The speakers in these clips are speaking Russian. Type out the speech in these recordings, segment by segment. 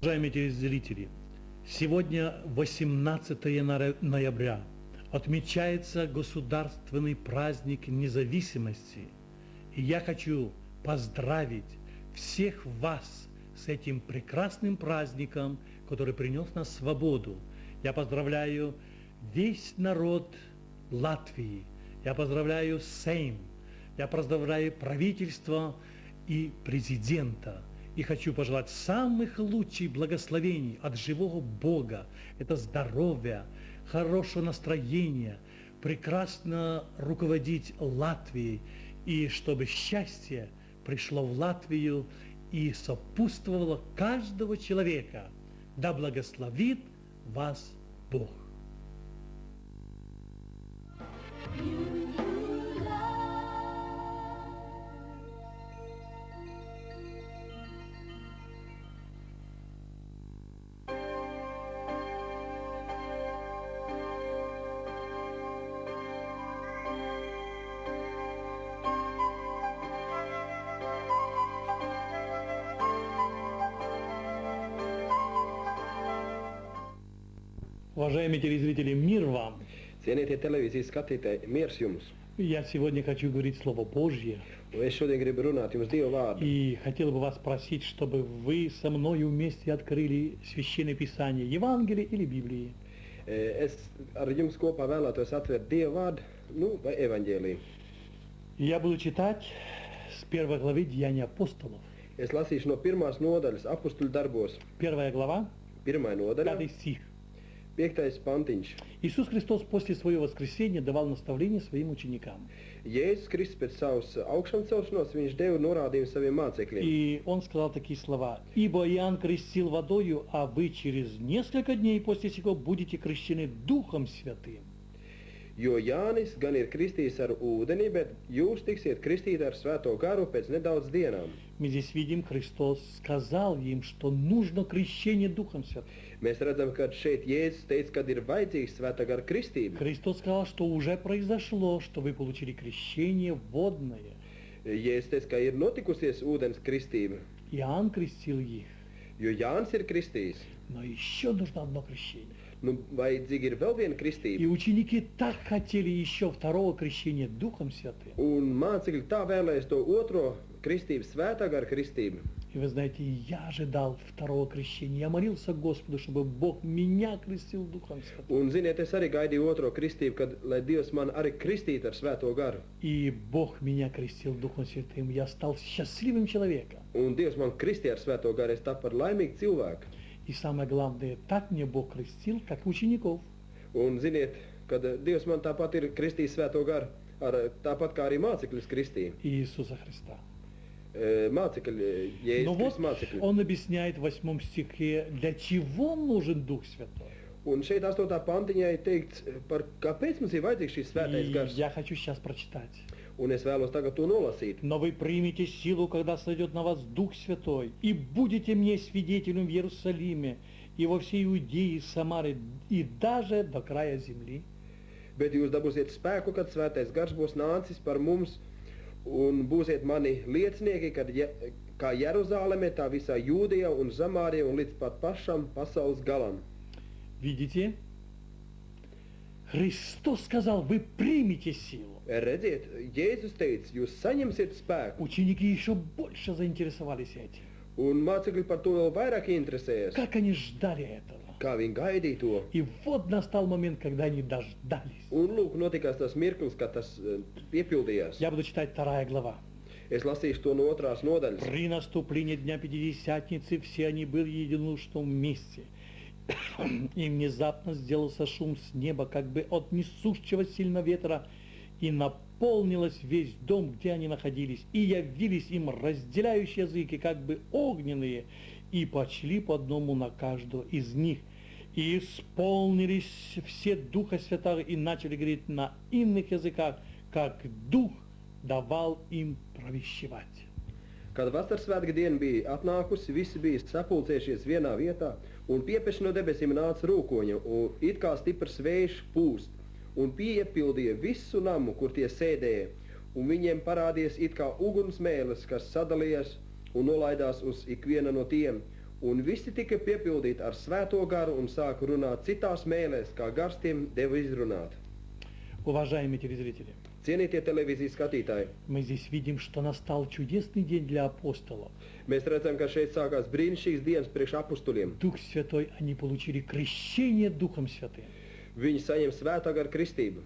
Уважаемые телезрители, сегодня 18 ноября отмечается государственный праздник независимости. И я хочу поздравить всех вас с этим прекрасным праздником, который принес нам свободу. Я поздравляю весь народ Латвии, я поздравляю Сейм, я поздравляю правительство и президента. И хочу пожелать самых лучших благословений от живого Бога. Это здоровье, хорошего настроения, прекрасно руководить Латвией. И чтобы счастье пришло в Латвию и сопутствовало каждого человека. Да благословит вас Бог. Уважаемые телезрители, мир вам! Cienītie televīzijas skatītāji, miers jums! Я сегодня хочу говорить Слово Божье. Es šodien gribu runāt jums Dieva vārdu. И хотел бы вас просить, чтобы вы со мною вместе открыли Священное Писание, Евангелие или Библии. Es ar jums kopā vēlētos atvērt Dieva vārdu, vai evaņģēliju. Я буду читать с 1 главы Деяния апостолов. Es lasīšu no 1. nodaļas Apustuļu darbos. 1 глава, 1. nodaļa, 5 стих. 5. pantiņš. Иисус Христос после своего воскресения давал наставления своим ученикам. Jēzus Kristus pēc savas augšām celšanos, viņš deva norādījumu saviem mācekļiem. И он сказал такие слова: «Ибо Иоанн крестил водою, а вы через несколько дней после сего будете крещены Духом Святым». Jo Jānis gan ir kristījis ar ūdeni, bet jūs tiksiet kristīti ar svēto garu pēc nedaudz dienām. Мы здесь видим, Христос сказал им, что нужно крещение Духом Святым. Mēs redzam, ka šeit Jēzus teica, ka ir vajadzīgs svētā gara kristība. Христос сказал, что уже произошло, что вы получили крещение водное. Jēzus teica, ka ir notikusies ūdens kristība, Иоанн крестил их, jo Jānis ir kristījis. но еще нужно одно крещение. Vajadzīga ir vēl viena И kristība. ученики так хотели еще второго крещения Духом Святым. Un mācekļi tā vēlēs to otro kristību, svētā gara kristību. И вы знаете, я ожидал второго крещения. Я молился Господу, чтобы Бог меня крестил Духом Святым. Un, ziniet, es arī gaidīju otro kristību, kad lai Dievs man arī kristītu ar svēto garu. И Бог меня крестил Духом Святым. Я стал счастливым человеком. Un Dievs man kristīja ar svēto garu, es tapu par laimīgu cilvēku. И самое главное, так мне Бог крестил, как учеников. Un, ziniet, kad Dievs man tāpat ir kristījis svēto garu, tāpat kā arī mācekļus kristīja. Иисуса Христа. Mācekļi, Но Jēzus вот Kristus mācekļi. он объясняет в 8 стихе, для чего нужен Дух Святой. Un šeit 8. pantiņā ir teikts, par kāpēc mums ir vajadzīgs šis svētais И gars. я хочу сейчас прочитать. Un es vēlos tagad to nolasīt. Но вы примете силу, когда сойдет на вас Дух Святой, и будете мне свидетелем в Иерусалиме, и во всей Иудее, Самаре, и даже до края земли. Bet jūs dabūsiet spēku, kad svētais gars būs nācis par mums, un būsiet mani liecinieki, kā Jeruzāleme, tā visā Jūdejā un Samārijā un līdz pat pašam pasaules galam. Видите? Христос сказал, вы примете силу. Redziet, Jēzus teica, jūs saņemsiet spēku, Ученики еще больше заинтересовались этим. un mācekļi par to vēl vairāk interesējas, Как они ждали этого. kā viņi gaidīja to. И вот настал момент, когда они дождались. Un lūk, notikās tas mirklis, kad tas piepildījās. Я буду читать 2 глава. Es lasīšu to no 2. nodaļas. При наступлении Дня Пятидесятницы все они были в единодушном месте. И внезапно сделался шум с неба, как бы от несущего сильно ветра, и наполнилось весь дом, где они находились, и явились им разделяющие языки, как бы огненные, и почли по одному на каждого из них. И исполнились все Духа Святого и начали говорить на иных языках, как Дух давал им провещевать. Kad vasaras svētku diena bija atnākusi, visi bija sapulcējušies vienā vietā, un piepeši no debesīm nāca rūkoņa, un it kā stiprs vējš pūst, un piepildīja visu namu, kur tie sēdēja, un viņiem parādījās it kā ugunsmēlis, kas sadalījās un nolaidās uz ikviena no tiem, Un visi tika piepildīti ar svēto garu un sāka runāt citās mēlēs, kā gars tiem deva izrunāt. Уважаемые телезрители, Cienītie televīzijas skatītāji, мы здесь видим, что настал чудесный день для апостолов. mēs redzam, ka šeit sākās brīnišķīgas dienas priekš apustuļiem. Дух Святой, они получили крещение Духом Святым. Viņi saņem svētā gara kristību,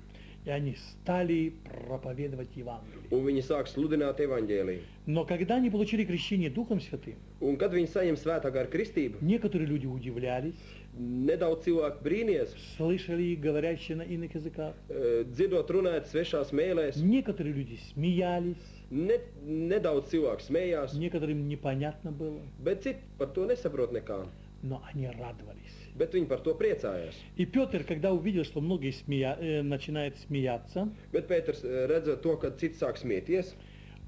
И они стали проповедовать Евангелие. un viņi sāk sludināt evaņģēliju. Но когда они получили крещение Духом Святым, Un kad viņi saņem svētā gara kristību, некоторые люди удивлялись, nedaudz cilvēku brīnījās, слышали их говорящие на иных языках. dzirdot runāt svešās mēlēs, Некоторые люди смеялись, nedaudz cilvēku smējās, некоторым непонятно было, bet citi par to nesaprot nekā. но они радовались. Bet viņi par to priecājās. И Петр, когда увидел, что многие начинают смеяться, Bet Pēters, redzot to, ka citi sāk smieties,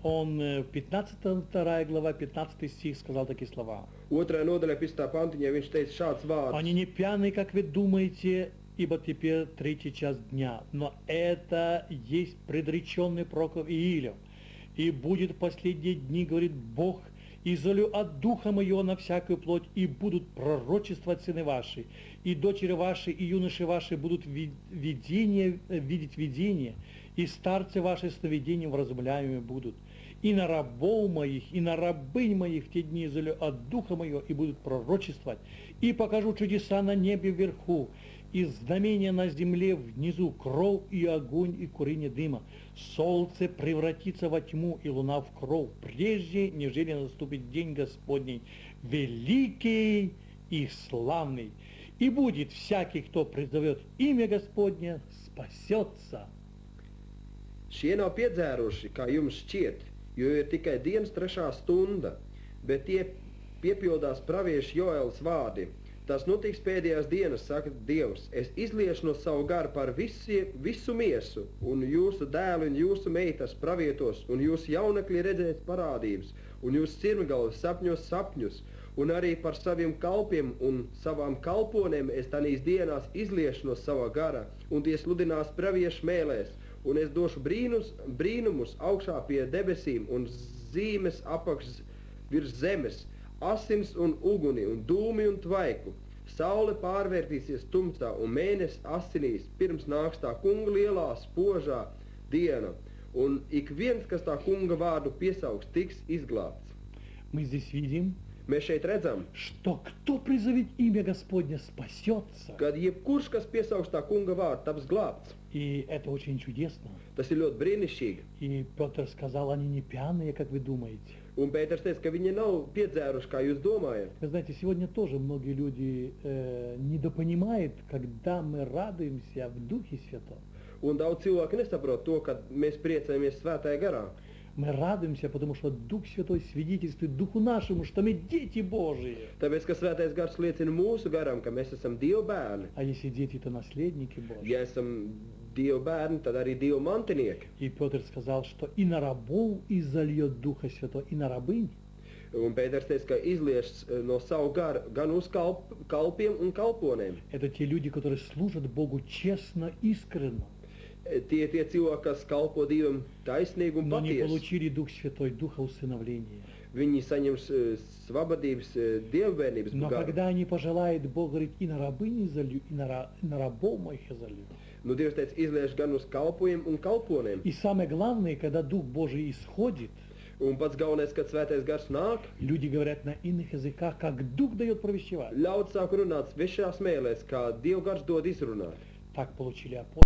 он в 2 глава, 15 стих сказал такие слова. 2. nodaļā 15. pantiņā viņš teica šāds vārds. Они не пьяны, как вы думаете, ибо теперь 3 час дня. Но это есть предреченный пророком Иилем. И будет в последние дни, говорит Бог, изолью от духа моего на всякую плоть, и будут пророчествовать сыны ваши, и дочери ваши, и юноши ваши будут видеть видение, и старцы ваши сновидением вразумляемыми будут. И на рабов моих, и на рабынь моих в те дни изолью от духа моего, и будут пророчествовать. И покажу чудеса на небе вверху, и знамения на земле внизу, кровь и огонь и курение дыма. Солнце превратится во тьму, и луна в кровь, прежде нежели наступит день Господний, великий и славный. И будет всякий, кто призовет имя Господне, спасется. Šie nav piedzēruši, kā jums šķiet, jo ir tikai dienas 3. stunda, bet tie piepildās pravieša Joēlas vārdi. Tas notiks pēdējās dienas, saka Dievs. Es izliešu no savu garu par visu miesu, un jūsu dēlu un jūsu meitas pravietos, un jūsu jaunekļi redzēs parādības, un jūsu sirmgalvis sapņos sapņus, un arī par saviem kalpiem un savām kalponēm es tanīs dienās izliešu no sava gara, un tie sludinās praviešu mēlēs, un es došu brīnumus augšā pie debesīm un zīmes apakš virs zemes, asins un uguni un dūmi un tvaiku. Saule pārvērtīsies tumsā un mēnesis asinīs, pirms nāks tā kunga lielā spožā diena, un ik viens, kas tā kunga vārdu piesaugs, tiks izglābts. Мы здесь видим, Mēs šeit redzam, что кто призовет имя Господне, спасется. kad jebkurš, kas piesaugs tā kunga vārdu, taps glābts. И это очень чудесно. Tas ir ļoti brīnišķīgi. И Петр сказал, они не пьяные, как вы думаете. Un Pēters teica, ka viņi nav piedzēruši, kā jūs domājat. Вы знаете, сегодня тоже многие люди недопонимают, когда мы радуемся в Духе Святом. Un daudz cilvēku nesaprot to, ka mēs priecājamies svētajā garā. Мы радуемся, потому что Дух Святой свидетельствует Духу нашему, что мы дети Божии. Tāpēc, ka svētais gars liecina mūsu garam, ka mēs esam Dieva bērni. А если дети, то наследники Божьи. Ja esam Dieva bērni, tad arī Dieva mantinieki. И Петр сказал, что и на рабов изольет Духа Святой, и на рабынь. Un Pēters teica, ka izlieš no savu garu gan uz kalpiem un kalponēm. Это те люди, которые служат Богу честно, искренно. Tie cilvēki, kas kalpo Dievam taisnīgi un Но не patiesi. получили Дух Святой, Духа усыновления. Viņi saņems svabadības, dievbērnības Но garu. когда они пожелают, Бог говорит, и на рабынь изолью, и на рабов моих изолью. Nu, Dievs teica, izlieš gan uz kalpojiem un kalponēm. И самое главное, когда Дух Божий исходит, Un pats galvenais, kad svētais gars nāk, люди говорят на иных языках, как Дух дает провещевать. ļaudis sāk runāt svešās mēlēs, kā Dieva gars dod izrunāt. Так получили апостолы.